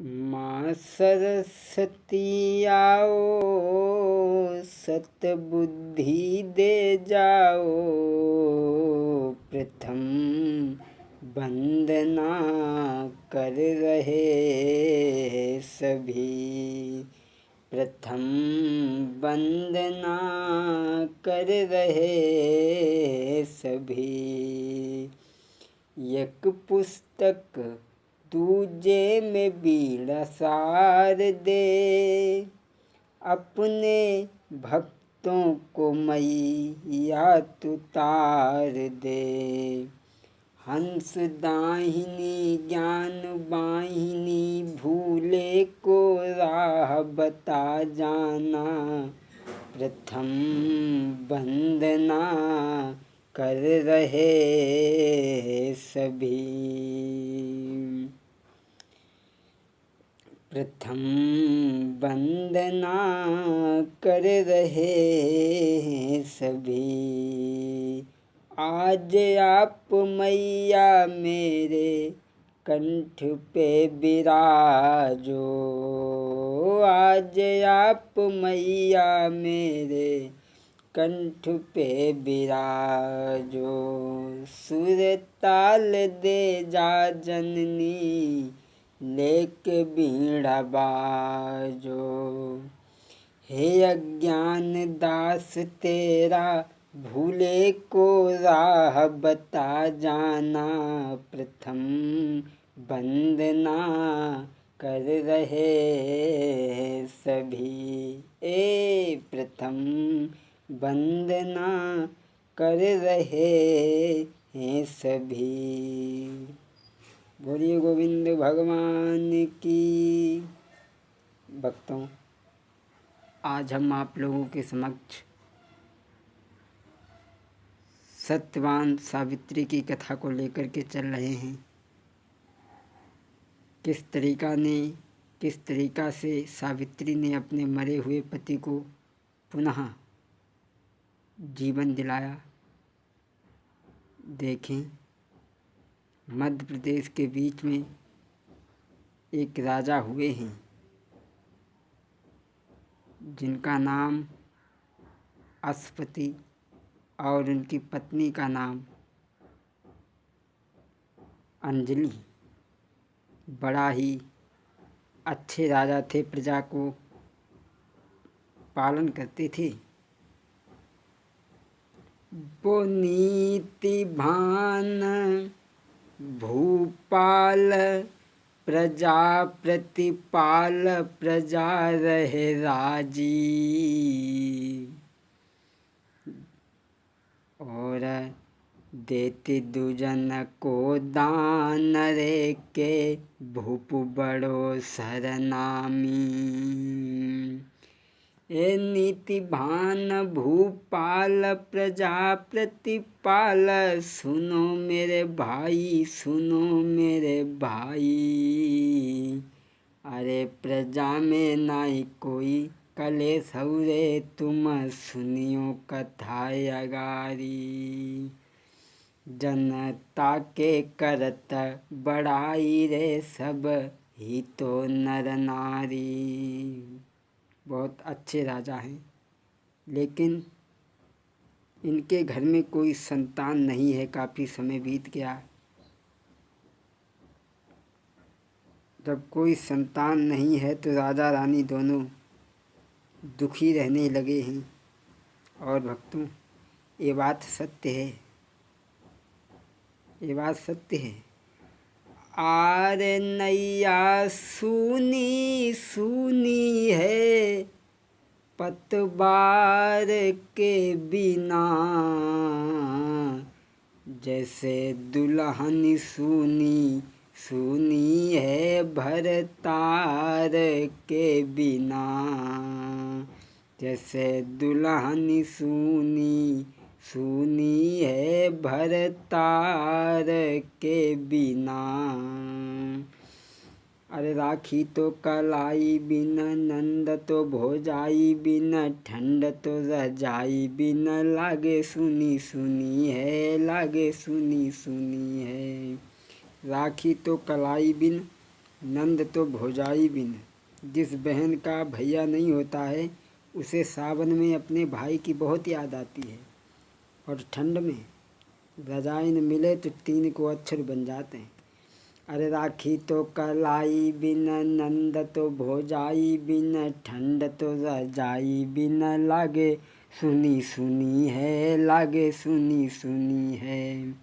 माँ सरस्वती आओ, सतबुद्धि दे जाओ, प्रथम वंदना कर रहे सभी। प्रथम वंदना कर रहे सभी। एक पुस्तक दूजे में बीड़ा सार दे, अपने भक्तों को मैया तू तार दे। हंस दाहिनी ज्ञान वाहिनी, भूले को राह बता जाना, प्रथम वंदना कर रहे सभी। प्रथम वंदना कर रहे सभी। आज आप मैया मेरे कंठ पे विराजो, आज आप मैया मेरे कंठ पे विराजो। सुर ताल दे जा जननी, लेके बीड़ा बाजो। हे अज्ञान दास तेरा, भूले को राह बता जाना, प्रथम वंदना कर रहे सभी। प्रथम वंदना कर रहे हैं सभी। बोलिए गोविंद भगवान की। भक्तों, आज हम आप लोगों के समक्ष सत्यवान सावित्री की कथा को लेकर के चल रहे हैं। किस तरीका से सावित्री ने अपने मरे हुए पति को पुनः जीवन दिलाया। देखें, मध्य प्रदेश के बीच में एक राजा हुए हैं जिनका नाम अश्वती और उनकी पत्नी का नाम अंजलि। बड़ा ही अच्छे राजा थे, प्रजा को पालन करते थे। वो नीतिवान भूपाल, प्रजा प्रतिपाल, प्रजा रहे राजी। और देते दुजन को दान, रे के भूप बड़ो सरनामी। ए नीतिवान भूपाल, प्रजा प्रतिपाल, सुनो मेरे भाई, सुनो मेरे भाई। अरे प्रजा में नाई कोई कलेश रे, तुम सुनियो कथा अगारी। जनता के करत बड़ाई रे, सब ही तो नर नारी। बहुत अच्छे राजा हैं, लेकिन इनके घर में कोई संतान नहीं है। काफ़ी समय बीत गया। जब कोई संतान नहीं है तो राजा रानी दोनों दुखी रहने लगे हैं। और भक्तों, ये बात सत्य है, ये बात सत्य है। आर नैया सूनी सूनी है, पतवार के बिना, जैसे दुल्हन सूनी सूनी है, भरतार के बिना। जैसे दुल्हन सूनी सूनी है, भरतार के बिना। अरे राखी तो कलाई बिन, नंद तो भोजाई बिन, ठंड तो रजाई बिन, लागे सुनी सुनी है, लागे सुनी सुनी है। राखी तो कलाई बिन, नंद तो भौजाई बिन। जिस बहन का भैया नहीं होता है उसे सावन में अपने भाई की बहुत याद आती है। और ठंड में रजाई न मिले तो तीन को अक्षर बन जाते हैं। अरे राखी तो कलाई बिन, नंद तो भौजाई बिन, ठंड तो रजाई बिन, लागे सुनी सुनी है, लागे सुनी सुनी है।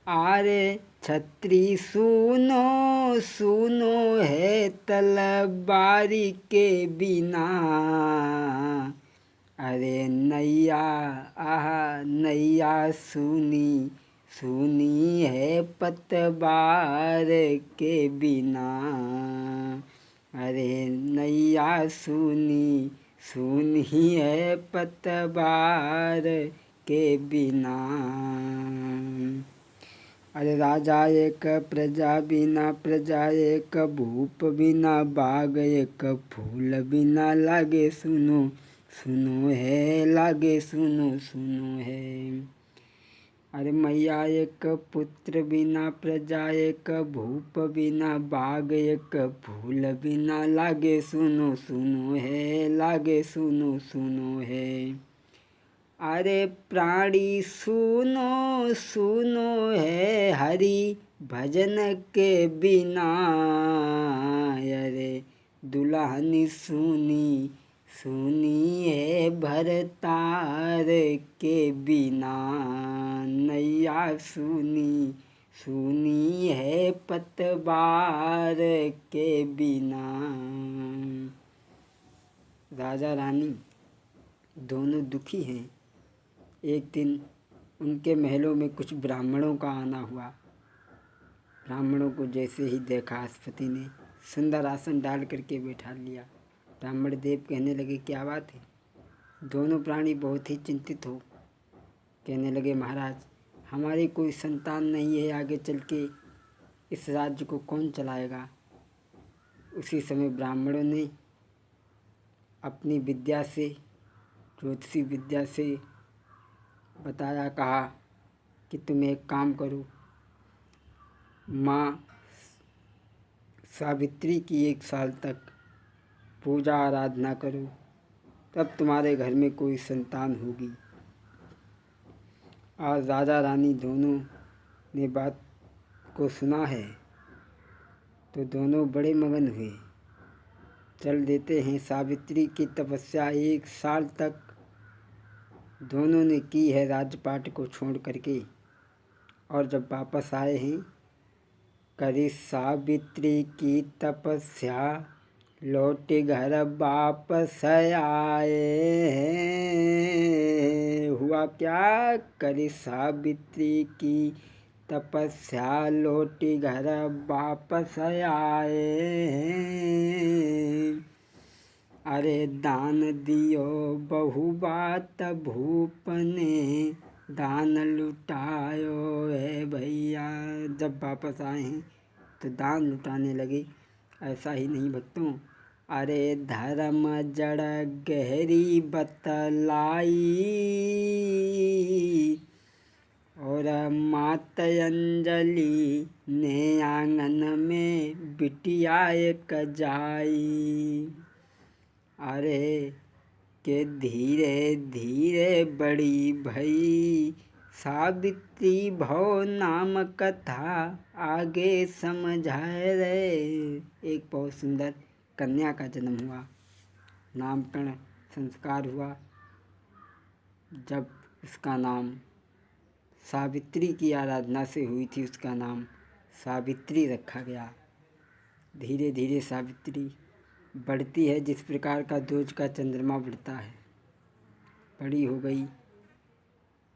आरे छत्री सुनो सुनो है तलवारी के बिना। अरे नैया आह नैया सुनी सुनी है पतवार के बिना। अरे नैया सुनी सुनी है पतवार के बिना। अरे राजा एक प्रजा बिना, प्रजा एक भूप बिना, बाग एक फूल बिना, लागे सुनो सुनो है, लागे सुनो सुनो है। अरे मैया एक पुत्र बिना, प्रजा एक भूप बिना, बाग एक फूल बिना, लागे सुनो सुनो है, लागे सुनो सुनो है। अरे प्राणी सुनो सुनो है हरि भजन के बिना। अरे दुल्हन सुनी सुनी है भरतार के बिना। नैया सुनी सुनी है पतवार के बिना। राजा रानी दोनों दुखी हैं। एक दिन उनके महलों में कुछ ब्राह्मणों का आना हुआ। ब्राह्मणों को जैसे ही देखा अश्वति ने सुंदर आसन डाल करके बैठा लिया। ब्राह्मण देव कहने लगे क्या बात है। दोनों प्राणी बहुत ही चिंतित हो कहने लगे महाराज हमारी कोई संतान नहीं है, आगे चल के इस राज्य को कौन चलाएगा। उसी समय ब्राह्मणों ने अपनी विद्या से, ज्योतिषी विद्या से बताया, कहा कि तुम एक काम करो, माँ सावित्री की 1 साल तक पूजा आराधना करो, तब तुम्हारे घर में कोई संतान होगी। आज राजा रानी दोनों ने बात को सुना है तो दोनों बड़े मगन हुए। चल देते हैं। सावित्री की तपस्या 1 साल तक दोनों ने की है राजपाट को छोड़ करके। और जब वापस आए हैं, करी सावित्री की तपस्या, लौट घर वापस आए हैं। हुआ क्या, करी सावित्री की तपस्या, लौट घर वापस आए हैं। अरे दान दियो बहुबात भूप ने, दान लुटायो है भैया। जब वापस आए हैं तो दान लुटाने लगे। ऐसा ही नहीं भक्तों, अरे धर्म जड़ गहरी बतलाई, और मात अंजलि ने आंगन में बिटिया एक जाई। अरे के धीरे धीरे बड़ी भई, सावित्री भव नाम कथा आगे समझाए रे। एक बहुत सुंदर कन्या का जन्म हुआ, नामकरण संस्कार हुआ। जब उसका नाम सावित्री की आराधना से हुई थी, उसका नाम सावित्री रखा गया। धीरे धीरे सावित्री बढ़ती है जिस प्रकार का दूज का चंद्रमा बढ़ता है। बड़ी हो गई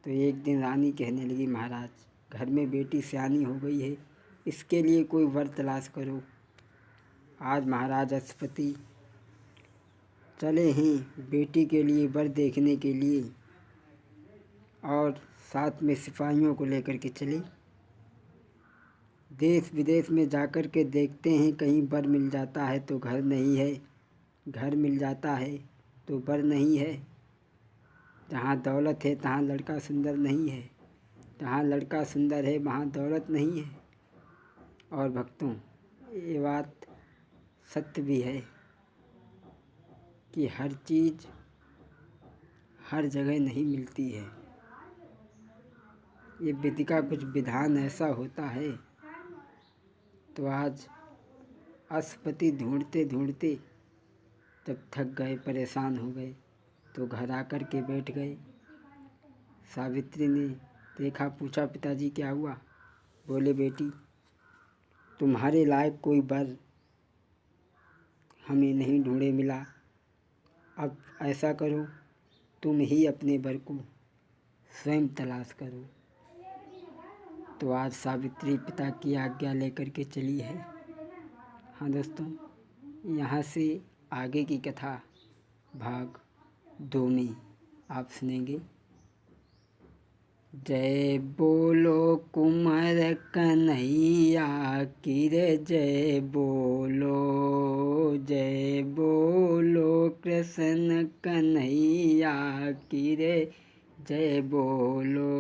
तो एक दिन रानी कहने लगी महाराज घर में बेटी सयानी हो गई है, इसके लिए कोई वर तलाश करो। आज महाराज अश्वति चले हैं बेटी के लिए वर देखने के लिए, और साथ में सिपाहियों को लेकर के चले। देश विदेश में जाकर के देखते हैं, कहीं वर मिल जाता है तो घर नहीं है, घर मिल जाता है तो वर नहीं है। जहाँ दौलत है तहाँ लड़का सुंदर नहीं है, जहाँ लड़का सुंदर है वहाँ दौलत नहीं है। और भक्तों ये बात बात सत्य भी है कि हर चीज़ हर जगह नहीं मिलती है। ये विधि का कुछ विधान ऐसा होता है। तो आज अशुपति ढूंढते ढूंढते जब थक गए, परेशान हो गए, तो घर आकर के बैठ गए। सावित्री ने देखा, पूछा, पिताजी क्या हुआ? बोले, बेटी तुम्हारे लायक कोई वर हमें नहीं ढूंढे मिला। अब ऐसा करो, तुम ही अपने वर को स्वयं तलाश करो। तो आज सावित्री पिता की आज्ञा लेकर के चली है। हाँ दोस्तों, यहाँ से आगे की कथा भाग 2 में आप सुनेंगे। जय बोलो कुंवर कन्हैया की रे, जय बोलो कृष्ण कन्हैया की रे, जय बोलो।